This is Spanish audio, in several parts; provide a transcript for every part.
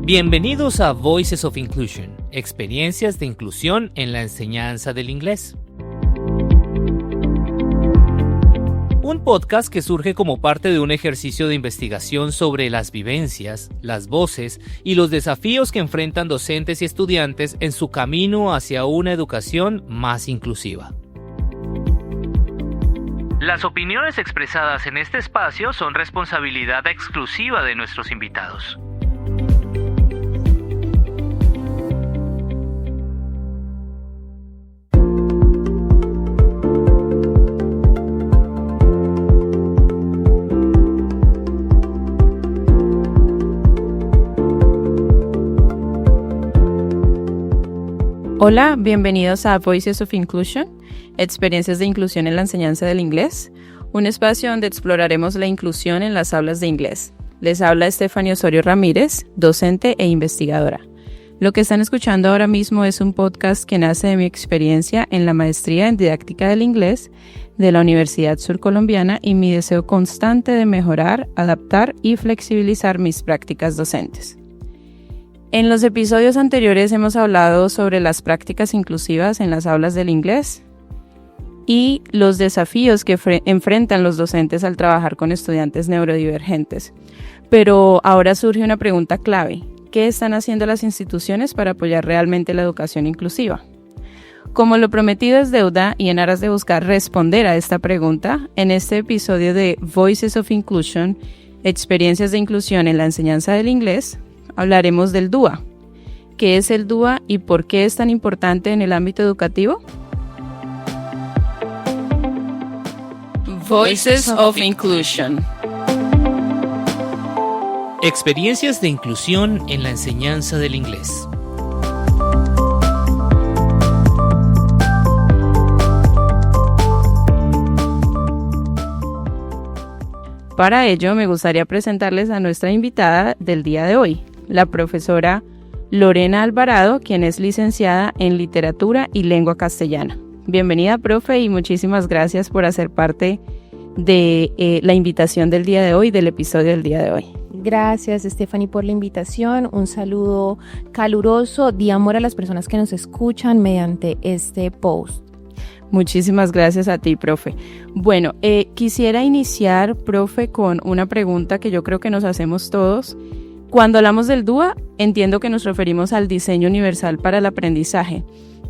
Bienvenidos a Voices of Inclusion, experiencias de inclusión en la enseñanza del inglés. Un podcast que surge como parte de un ejercicio de investigación sobre las vivencias, las voces y los desafíos que enfrentan docentes y estudiantes en su camino hacia una educación más inclusiva. Las opiniones expresadas en este espacio son responsabilidad exclusiva de nuestros invitados. Hola, bienvenidos a Voices of Inclusion, experiencias de inclusión en la enseñanza del inglés, un espacio donde exploraremos la inclusión en las aulas de inglés. Les habla Stephanie Osorio Ramírez, docente e investigadora. Lo que están escuchando ahora mismo es un podcast que nace de mi experiencia en la maestría en didáctica del inglés de la Universidad Surcolombiana y mi deseo constante de mejorar, adaptar y flexibilizar mis prácticas docentes. En los episodios anteriores hemos hablado sobre las prácticas inclusivas en las aulas del inglés y los desafíos que enfrentan los docentes al trabajar con estudiantes neurodivergentes. Pero ahora surge una pregunta clave: ¿qué están haciendo las instituciones para apoyar realmente la educación inclusiva? Como lo prometido es deuda y en aras de buscar responder a esta pregunta, en este episodio de Voices of Inclusion, experiencias de inclusión en la enseñanza del inglés, hablaremos del DUA. ¿Qué es el DUA y por qué es tan importante en el ámbito educativo? Voices of Inclusion. Experiencias de inclusión en la enseñanza del inglés. Para ello, me gustaría presentarles a nuestra invitada del día de hoy, la profesora Lorena Alvarado, quien es licenciada en Literatura y Lengua Castellana. Bienvenida, profe, y muchísimas gracias por hacer parte de la invitación del día de hoy, del episodio del día de hoy. Gracias, Stephanie, por la invitación. Un saludo caluroso de amor a las personas que nos escuchan mediante este post. Muchísimas gracias a ti, profe. Bueno, quisiera iniciar, profe, con una pregunta que yo creo que nos hacemos todos. Cuando hablamos del DUA, entiendo que nos referimos al diseño universal para el aprendizaje.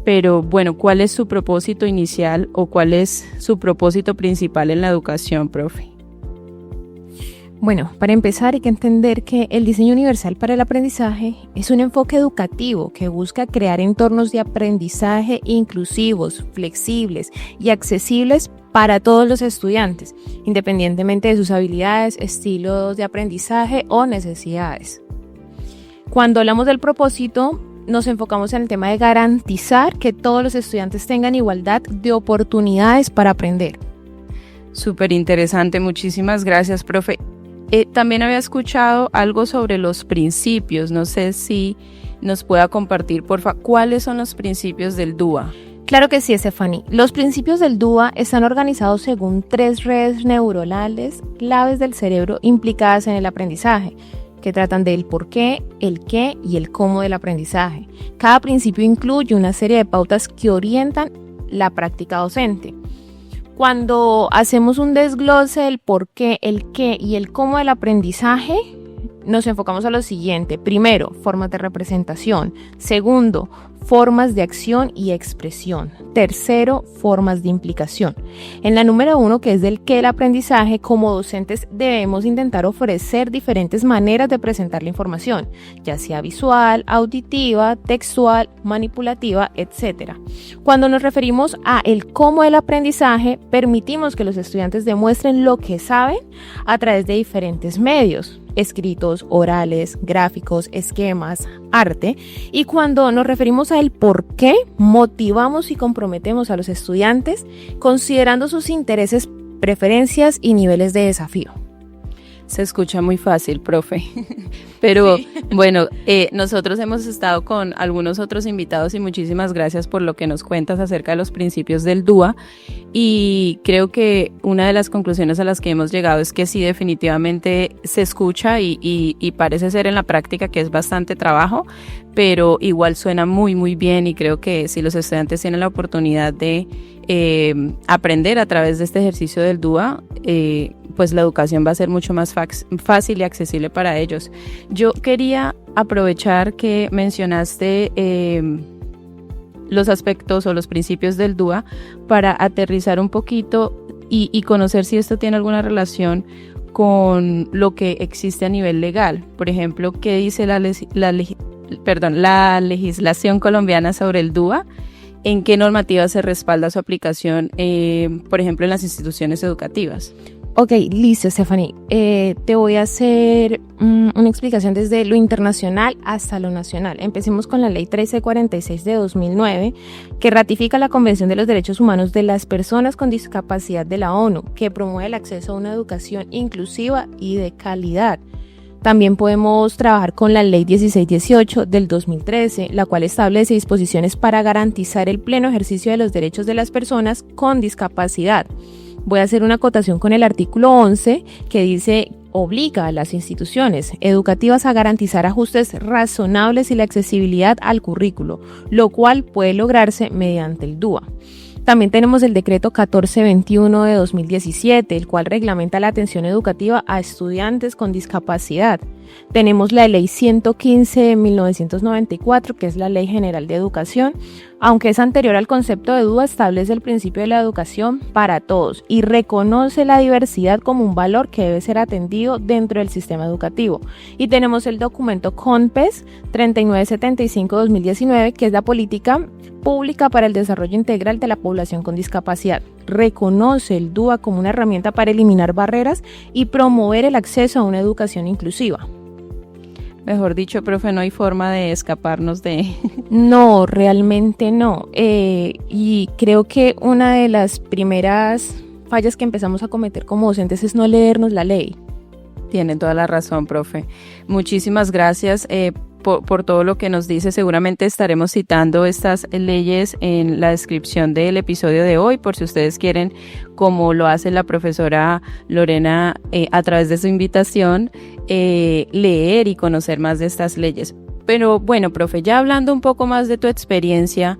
Pero, bueno, ¿cuál es su propósito inicial o cuál es su propósito principal en la educación, profe? Bueno, para empezar hay que entender que el diseño universal para el aprendizaje es un enfoque educativo que busca crear entornos de aprendizaje inclusivos, flexibles y accesibles para todos los estudiantes, independientemente de sus habilidades, estilos de aprendizaje o necesidades. Cuando hablamos del propósito, nos enfocamos en el tema de garantizar que todos los estudiantes tengan igualdad de oportunidades para aprender. Súper interesante, muchísimas gracias, profe. También había escuchado algo sobre los principios, no sé si nos pueda compartir, porfa, ¿cuáles son los principios del DUA? Claro que sí, Stephanie. Los principios del DUA están organizados según 3 redes neuronales claves del cerebro implicadas en el aprendizaje, que tratan del por qué, el qué y el cómo del aprendizaje. Cada principio incluye una serie de pautas que orientan la práctica docente. Cuando hacemos un desglose del por qué, el qué y el cómo del aprendizaje, nos enfocamos a lo siguiente. Primero, formas de representación. Segundo, formas de acción y expresión. Tercero, formas de implicación. En la número 1, que es del qué del aprendizaje, como docentes debemos intentar ofrecer diferentes maneras de presentar la información, ya sea visual, auditiva, textual, manipulativa, etc. Cuando nos referimos a el cómo del aprendizaje, permitimos que los estudiantes demuestren lo que saben a través de diferentes medios: escritos, orales, gráficos, esquemas, arte. Y cuando nos referimos a el por qué, motivamos y comprometemos a los estudiantes considerando sus intereses, preferencias y niveles de desafío. Se escucha muy fácil, profe. Pero sí. Bueno, nosotros hemos estado con algunos otros invitados y muchísimas gracias por lo que nos cuentas acerca de los principios del DUA. Y creo que una de las conclusiones a las que hemos llegado es que sí, definitivamente se escucha y parece ser en la práctica que es bastante trabajo, pero igual suena muy, muy bien y creo que si los estudiantes tienen la oportunidad de aprender a través de este ejercicio del DUA, pues la educación va a ser mucho más fácil y accesible para ellos. Yo quería aprovechar que mencionaste los aspectos o los principios del DUA para aterrizar un poquito y conocer si esto tiene alguna relación con lo que existe a nivel legal. Por ejemplo, ¿qué dice la legislación colombiana sobre el DUA? ¿En qué normativa se respalda su aplicación, por ejemplo, en las instituciones educativas? Ok, listo, Stephanie. Te voy a hacer una explicación desde lo internacional hasta lo nacional. Empecemos con la Ley 1346 de 2009, que ratifica la Convención de los Derechos Humanos de las Personas con Discapacidad de la ONU, que promueve el acceso a una educación inclusiva y de calidad. También podemos trabajar con la Ley 1618 del 2013, la cual establece disposiciones para garantizar el pleno ejercicio de los derechos de las personas con discapacidad. Voy a hacer una acotación con el artículo 11 que dice: obliga a las instituciones educativas a garantizar ajustes razonables y la accesibilidad al currículo, lo cual puede lograrse mediante el DUA. También tenemos el decreto 1421 de 2017, el cual reglamenta la atención educativa a estudiantes con discapacidad. Tenemos la Ley 115 de 1994, que es la Ley General de Educación. Aunque es anterior al concepto de DUA, establece el principio de la educación para todos y reconoce la diversidad como un valor que debe ser atendido dentro del sistema educativo. Y tenemos el documento CONPES 3975-2019, que es la política pública para el desarrollo integral de la población con discapacidad. Reconoce el DUA como una herramienta para eliminar barreras y promover el acceso a una educación inclusiva. Mejor dicho, profe, no hay forma de escaparnos de... No, realmente no. Y creo que una de las primeras fallas que empezamos a cometer como docentes es no leernos la ley. Tienen toda la razón, profe. Muchísimas gracias por todo lo que nos dice. Seguramente estaremos citando estas leyes en la descripción del episodio de hoy, por si ustedes quieren, como lo hace la profesora Lorena a través de su invitación, leer y conocer más de estas leyes. Pero bueno, profe, ya hablando un poco más de tu experiencia,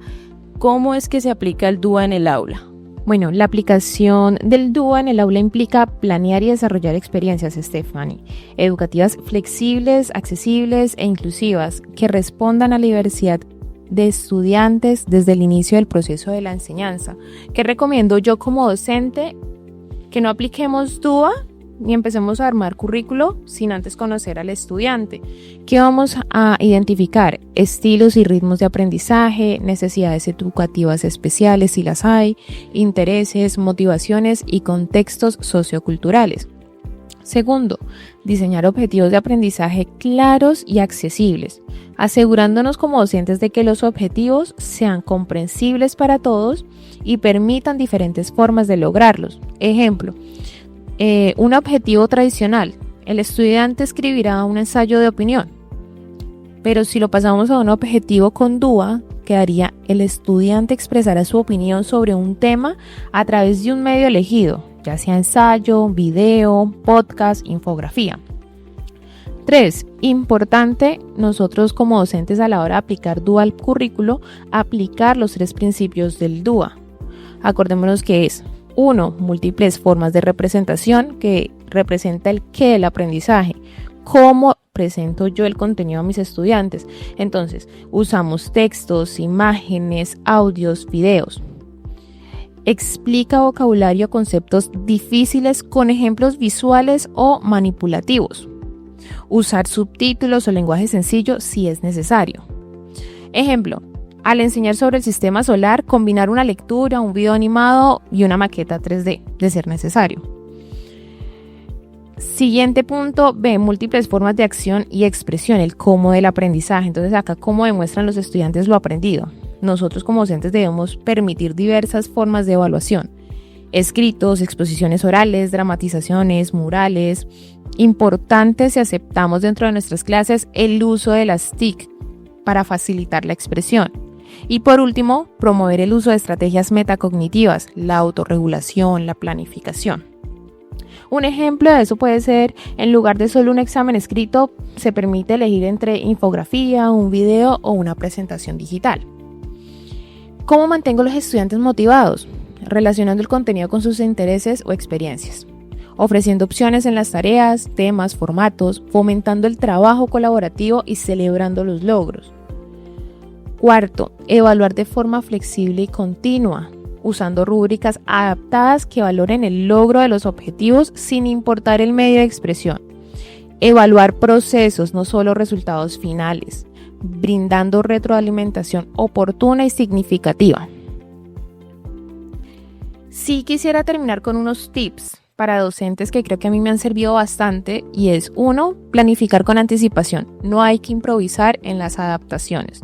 ¿cómo es que se aplica el DUA en el aula? Bueno, la aplicación del DUA en el aula implica planear y desarrollar experiencias, Stephanie, educativas flexibles, accesibles e inclusivas que respondan a la diversidad de estudiantes desde el inicio del proceso de la enseñanza. ¿Qué recomiendo yo como docente? Que no apliquemos DUA ni empecemos a armar currículo sin antes conocer al estudiante. ¿Qué vamos a identificar? Estilos y ritmos de aprendizaje, necesidades educativas especiales si las hay, intereses, motivaciones y contextos socioculturales. Segundo, diseñar objetivos de aprendizaje claros y accesibles, asegurándonos como docentes de que los objetivos sean comprensibles para todos y permitan diferentes formas de lograrlos. Ejemplo, un objetivo tradicional, el estudiante escribirá un ensayo de opinión, pero si lo pasamos a un objetivo con DUA, quedaría: el estudiante expresará su opinión sobre un tema a través de un medio elegido, ya sea ensayo, video, podcast, infografía. 3. Importante nosotros como docentes a la hora de aplicar DUA al currículo, aplicar los 3 principios del DUA. Acordémonos que es: 1. Múltiples formas de representación, que representa el qué del aprendizaje. ¿Cómo presento yo el contenido a mis estudiantes? Entonces, usamos textos, imágenes, audios, videos. Explica vocabulario o conceptos difíciles con ejemplos visuales o manipulativos. Usar subtítulos o lenguaje sencillo si es necesario. Ejemplo: al enseñar sobre el sistema solar, combinar una lectura, un video animado y una maqueta 3D, de ser necesario. Siguiente punto, B, múltiples formas de acción y expresión, el cómo del aprendizaje. Entonces acá, ¿cómo demuestran los estudiantes lo aprendido? Nosotros como docentes debemos permitir diversas formas de evaluación. escritos, exposiciones orales, dramatizaciones, murales. Importante si aceptamos dentro de nuestras clases el uso de las TIC para facilitar la expresión. Y por último, promover el uso de estrategias metacognitivas, la autorregulación, la planificación. Un ejemplo de eso puede ser, en lugar de solo un examen escrito, se permite elegir entre infografía, un video o una presentación digital. ¿Cómo mantengo a los estudiantes motivados? Relacionando el contenido con sus intereses o experiencias, ofreciendo opciones en las tareas, temas, formatos, fomentando el trabajo colaborativo y celebrando los logros. Cuarto, evaluar de forma flexible y continua, usando rúbricas adaptadas que valoren el logro de los objetivos sin importar el medio de expresión. Evaluar procesos, no solo resultados finales, brindando retroalimentación oportuna y significativa. Sí quisiera terminar con unos tips para docentes que creo que a mí me han servido bastante, y es 1, planificar con anticipación. No hay que improvisar en las adaptaciones.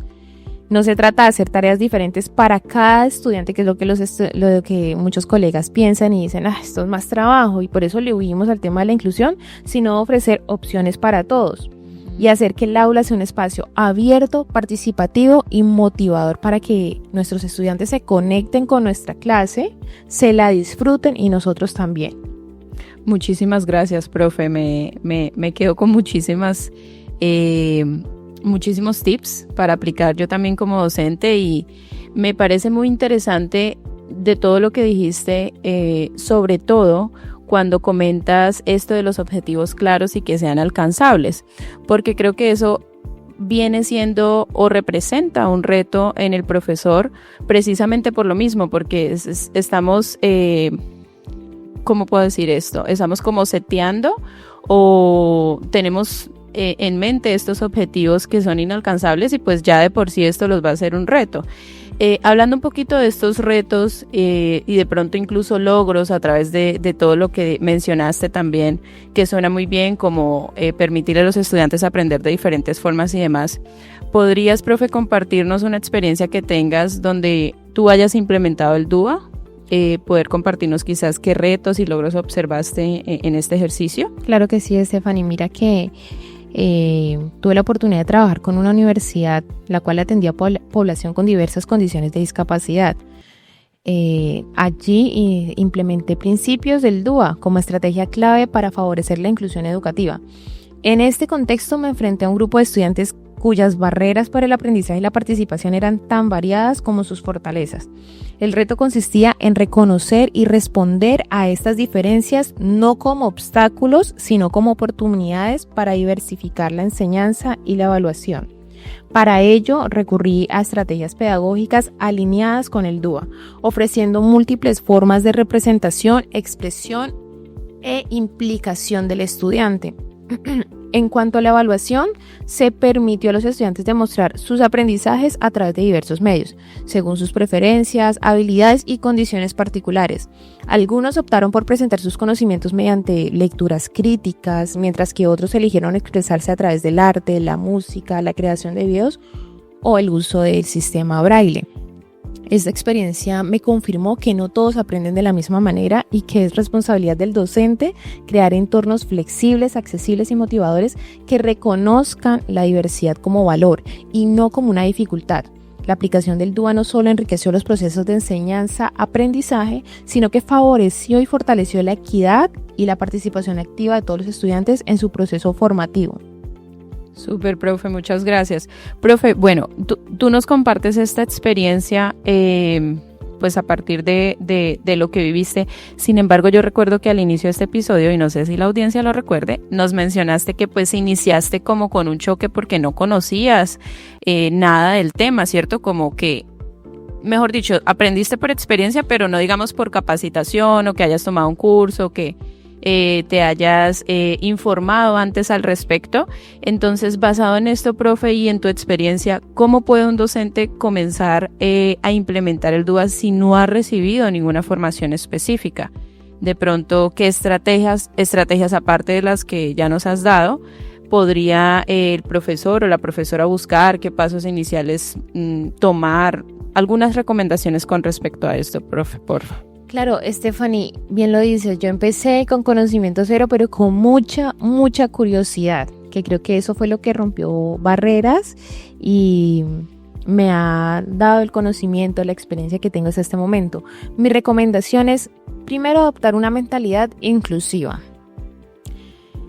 No se trata de hacer tareas diferentes para cada estudiante, que es lo que muchos colegas piensan y dicen, esto es más trabajo y por eso le huimos al tema de la inclusión, sino ofrecer opciones para todos y hacer que el aula sea un espacio abierto, participativo y motivador para que nuestros estudiantes se conecten con nuestra clase, se la disfruten y nosotros también. Muchísimas gracias, profe. Me quedo con muchísimos tips para aplicar yo también como docente, y me parece muy interesante de todo lo que dijiste, sobre todo cuando comentas esto de los objetivos claros y que sean alcanzables, porque creo que eso viene siendo o representa un reto en el profesor, precisamente por lo mismo, porque estamos, ¿cómo puedo decir esto? Estamos como seteando o tenemos en mente estos objetivos que son inalcanzables, y pues ya de por sí esto los va a ser un reto. Hablando un poquito de estos retos y de pronto incluso logros a través de todo lo que mencionaste también, que suena muy bien, como permitirle a los estudiantes aprender de diferentes formas y demás, ¿podrías, profe, compartirnos una experiencia que tengas donde tú hayas implementado el DUA? Poder compartirnos quizás qué retos y logros observaste en este ejercicio. Claro que sí, Stephanie. Mira que tuve la oportunidad de trabajar con una universidad la cual atendía población con diversas condiciones de discapacidad. Allí implementé principios del DUA como estrategia clave para favorecer la inclusión educativa. En este contexto me enfrenté a un grupo de estudiantes cuyas barreras para el aprendizaje y la participación eran tan variadas como sus fortalezas. El reto consistía en reconocer y responder a estas diferencias no como obstáculos, sino como oportunidades para diversificar la enseñanza y la evaluación. Para ello, recurrí a estrategias pedagógicas alineadas con el DUA, ofreciendo múltiples formas de representación, expresión e implicación del estudiante. En cuanto a la evaluación, se permitió a los estudiantes demostrar sus aprendizajes a través de diversos medios, según sus preferencias, habilidades y condiciones particulares. Algunos optaron por presentar sus conocimientos mediante lecturas críticas, mientras que otros eligieron expresarse a través del arte, la música, la creación de videos o el uso del sistema Braille. Esta experiencia me confirmó que no todos aprenden de la misma manera y que es responsabilidad del docente crear entornos flexibles, accesibles y motivadores que reconozcan la diversidad como valor y no como una dificultad. La aplicación del DUA no solo enriqueció los procesos de enseñanza-aprendizaje, sino que favoreció y fortaleció la equidad y la participación activa de todos los estudiantes en su proceso formativo. Súper, profe, muchas gracias. Profe, bueno, tú nos compartes esta experiencia pues a partir de lo que viviste. Sin embargo, yo recuerdo que al inicio de este episodio, y no sé si la audiencia lo recuerde, nos mencionaste que pues iniciaste como con un choque porque no conocías nada del tema, ¿cierto? Como que, mejor dicho, aprendiste por experiencia, pero no digamos por capacitación o que hayas tomado un curso, que te hayas informado antes al respecto. Entonces, basado en esto, profe, y en tu experiencia, ¿cómo puede un docente comenzar a implementar el DUA si no ha recibido ninguna formación específica? De pronto, ¿qué estrategias aparte de las que ya nos has dado, podría el profesor o la profesora buscar? ¿Qué pasos iniciales tomar? Algunas recomendaciones con respecto a esto, profe, por favor. Claro, Stephanie, bien lo dices, yo empecé con conocimiento cero, pero con mucha curiosidad, que creo que eso fue lo que rompió barreras y me ha dado el conocimiento, la experiencia que tengo hasta este momento. Mi recomendación es, primero, adoptar una mentalidad inclusiva,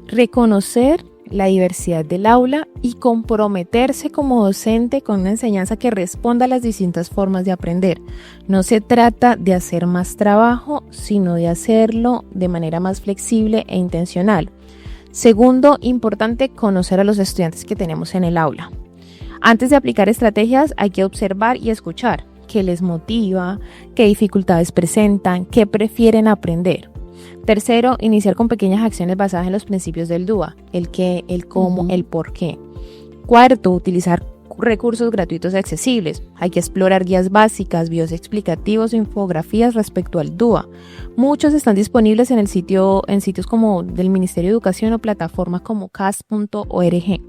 reconocer la diversidad del aula y comprometerse como docente con una enseñanza que responda a las distintas formas de aprender. No se trata de hacer más trabajo, sino de hacerlo de manera más flexible e intencional. Segundo, importante conocer a los estudiantes que tenemos en el aula. Antes de aplicar estrategias hay que observar y escuchar qué les motiva, qué dificultades presentan, qué prefieren aprender. Tercero, iniciar con pequeñas acciones basadas en los principios del DUA, el qué, el cómo, el por qué. Cuarto, utilizar recursos gratuitos y accesibles. Hay que explorar guías básicas, videos explicativos o infografías respecto al DUA. Muchos están disponibles en sitios como del Ministerio de Educación o plataformas como cas.org.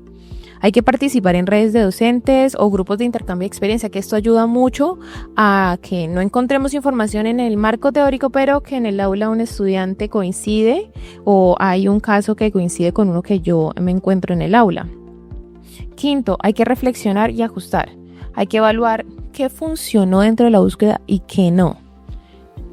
Hay que participar en redes de docentes o grupos de intercambio de experiencia, que esto ayuda mucho a que no encontremos información en el marco teórico, pero que en el aula un estudiante coincide o hay un caso que coincide con uno que yo me encuentro en el aula. Quinto, hay que reflexionar y ajustar. Hay que evaluar qué funcionó dentro de la búsqueda y qué no.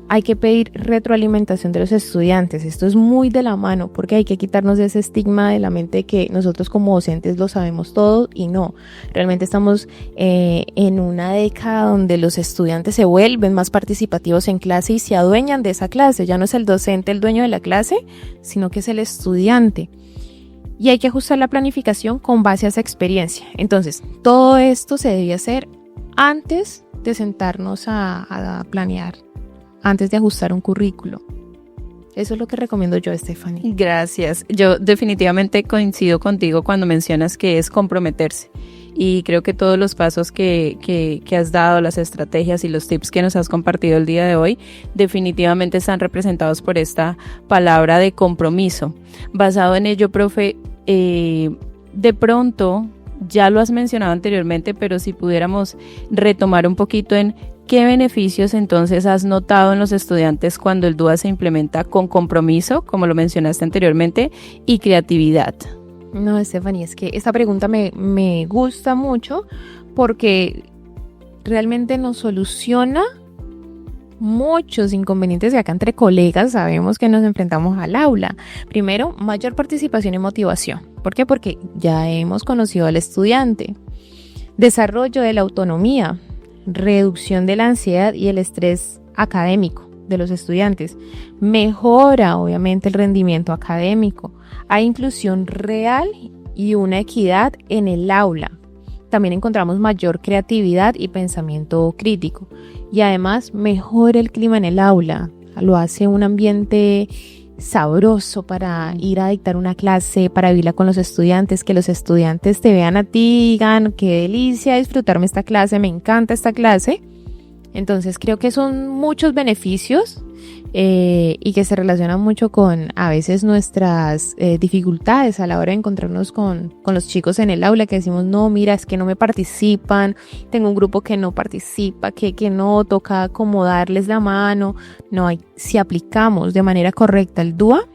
Hay que pedir retroalimentación de los estudiantes. Esto es muy de la mano porque hay que quitarnos de ese estigma de la mente de que nosotros como docentes lo sabemos todo y no. Realmente estamos en una década donde los estudiantes se vuelven más participativos en clase y se adueñan de esa clase. Ya no es el docente el dueño de la clase, sino que es el estudiante. Y hay que ajustar la planificación con base a esa experiencia. Entonces, todo esto se debía hacer antes de sentarnos a planear, antes de ajustar un currículo. Eso es lo que recomiendo yo, Stephanie. Gracias. Yo definitivamente coincido contigo cuando mencionas que es comprometerse. Y creo que todos los pasos que has dado, las estrategias y los tips que nos has compartido el día de hoy, definitivamente están representados por esta palabra de compromiso. Basado en ello, profe, de pronto, ya lo has mencionado anteriormente, pero si pudiéramos retomar un poquito en ¿qué beneficios entonces has notado en los estudiantes cuando el DUA se implementa con compromiso, como lo mencionaste anteriormente, y creatividad? No, Stephanie, es que esta pregunta me gusta mucho porque realmente nos soluciona muchos inconvenientes que acá entre colegas sabemos que nos enfrentamos al aula. Primero, mayor participación y motivación. ¿Por qué? Porque ya hemos conocido al estudiante. Desarrollo de la autonomía. Reducción de la ansiedad y el estrés académico de los estudiantes. Mejora, obviamente, el rendimiento académico. Hay inclusión real y una equidad en el aula. También encontramos mayor creatividad y pensamiento crítico. Y además, mejora el clima en el aula. Lo hace un ambiente sabroso para ir a dictar una clase, para vivirla con los estudiantes, que los estudiantes te vean a ti y digan qué delicia disfrutarme esta clase, me encanta esta clase. Entonces creo que son muchos beneficios y que se relacionan mucho con a veces nuestras dificultades a la hora de encontrarnos con los chicos en el aula, que decimos no, mira, es que no me participan, tengo un grupo que no participa, que no, toca como darles la mano. No, si aplicamos de manera correcta el DUA,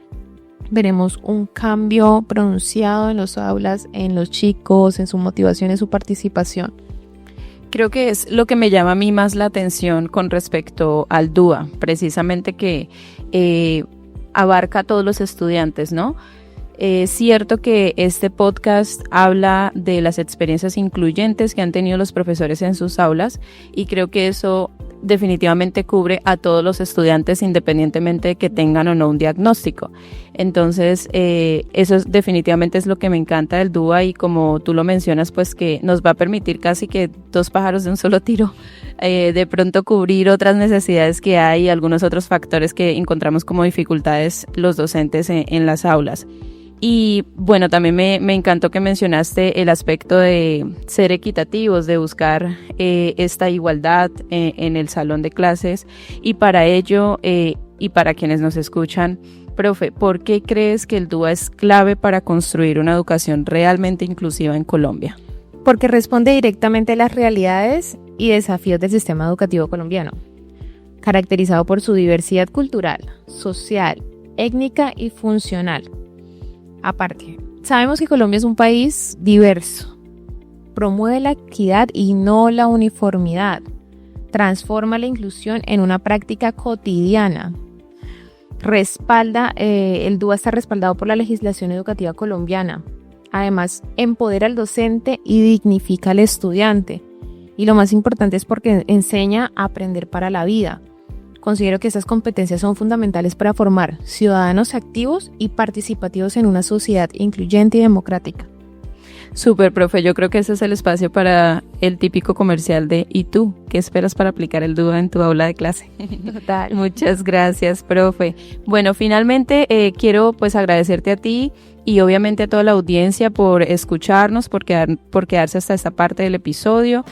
veremos un cambio pronunciado en los aulas, en los chicos, en su motivación, en su participación. Creo que es lo que me llama a mí más la atención con respecto al DUA, precisamente que abarca a todos los estudiantes, ¿no? Es cierto que este podcast habla de las experiencias incluyentes que han tenido los profesores en sus aulas y creo que eso definitivamente cubre a todos los estudiantes independientemente de que tengan o no un diagnóstico. Entonces, eso definitivamente es lo que me encanta del DUA y como tú lo mencionas, pues que nos va a permitir casi que 2 pájaros de un solo tiro, de pronto cubrir otras necesidades que hay, algunos otros factores que encontramos como dificultades los docentes en las aulas. Y bueno, también me encantó que mencionaste el aspecto de ser equitativos, de buscar esta igualdad en el salón de clases y para ello y para quienes nos escuchan, profe, ¿por qué crees que el DUA es clave para construir una educación realmente inclusiva en Colombia? Porque responde directamente a las realidades y desafíos del sistema educativo colombiano. caracterizado por su diversidad cultural, social, étnica y funcional. Aparte, sabemos que Colombia es un país diverso, promueve la equidad y no la uniformidad, transforma la inclusión en una práctica cotidiana, el DUA está respaldado por la legislación educativa colombiana, además empodera al docente y dignifica al estudiante, y lo más importante es porque enseña a aprender para la vida. Considero que estas competencias son fundamentales para formar ciudadanos activos y participativos en una sociedad incluyente y democrática. Súper, profe, yo creo que ese es el espacio para el típico comercial de ¿y tú? ¿Qué esperas para aplicar el DUA en tu aula de clase? Total. Muchas gracias, profe. Bueno, finalmente quiero pues agradecerte a ti y obviamente a toda la audiencia por escucharnos, por quedarse hasta esta parte del episodio.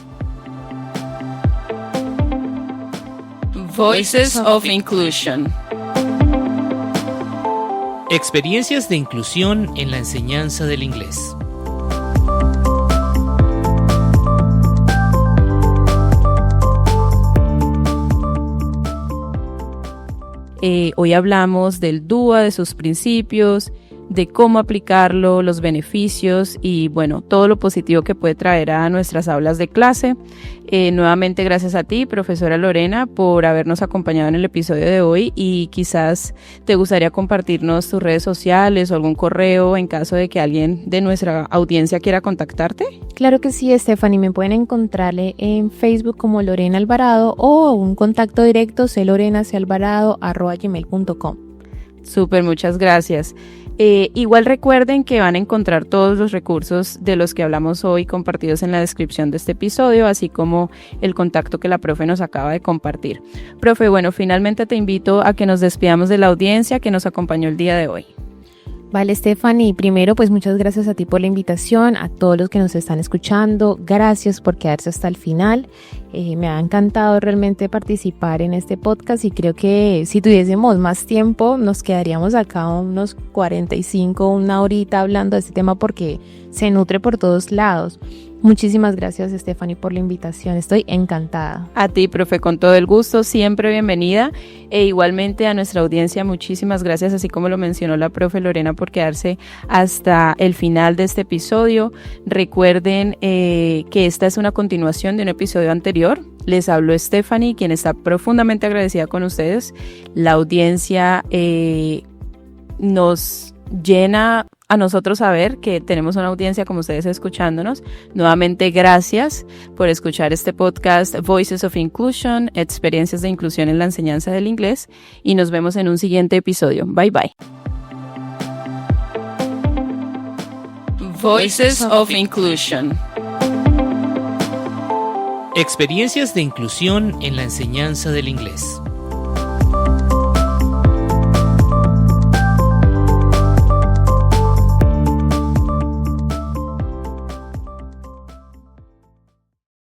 Voices of Inclusion. Experiencias de inclusión en la enseñanza del inglés. Hoy hablamos del DUA, de sus principios, de cómo aplicarlo, los beneficios y bueno, todo lo positivo que puede traer a nuestras aulas de clase. Nuevamente gracias a ti, profesora Lorena, por habernos acompañado en el episodio de hoy y quizás te gustaría compartirnos tus redes sociales o algún correo en caso de que alguien de nuestra audiencia quiera contactarte. Claro que sí, Stephanie, me pueden encontrarle en Facebook como Lorena Alvarado o un contacto directo clorenacalvarado@gmail.com. Súper, muchas gracias. Igual recuerden que van a encontrar todos los recursos de los que hablamos hoy compartidos en la descripción de este episodio, así como el contacto que la profe nos acaba de compartir. Profe, bueno, finalmente te invito a que nos despidamos de la audiencia que nos acompañó el día de hoy. Vale, Stephanie, primero pues muchas gracias a ti por la invitación, a todos los que nos están escuchando, gracias por quedarse hasta el final. Me ha encantado realmente participar en este podcast y creo que si tuviésemos más tiempo nos quedaríamos acá unos 45, una horita hablando de este tema porque se nutre por todos lados. Muchísimas gracias, Stephanie, por la invitación. Estoy encantada. A ti, profe, con todo el gusto, siempre bienvenida. E igualmente a nuestra audiencia, muchísimas gracias, así como lo mencionó la profe Lorena, por quedarse hasta el final de este episodio. Recuerden que esta es una continuación de un episodio anterior. Les habló Stephanie, quien está profundamente agradecida con ustedes. La audiencia nos llena a nosotros saber que tenemos una audiencia como ustedes escuchándonos. Nuevamente, gracias por escuchar este podcast Voices of Inclusion, experiencias de inclusión en la enseñanza del inglés, y nos vemos en un siguiente episodio. Bye bye. Voices of Inclusion. Experiencias de inclusión en la enseñanza del inglés.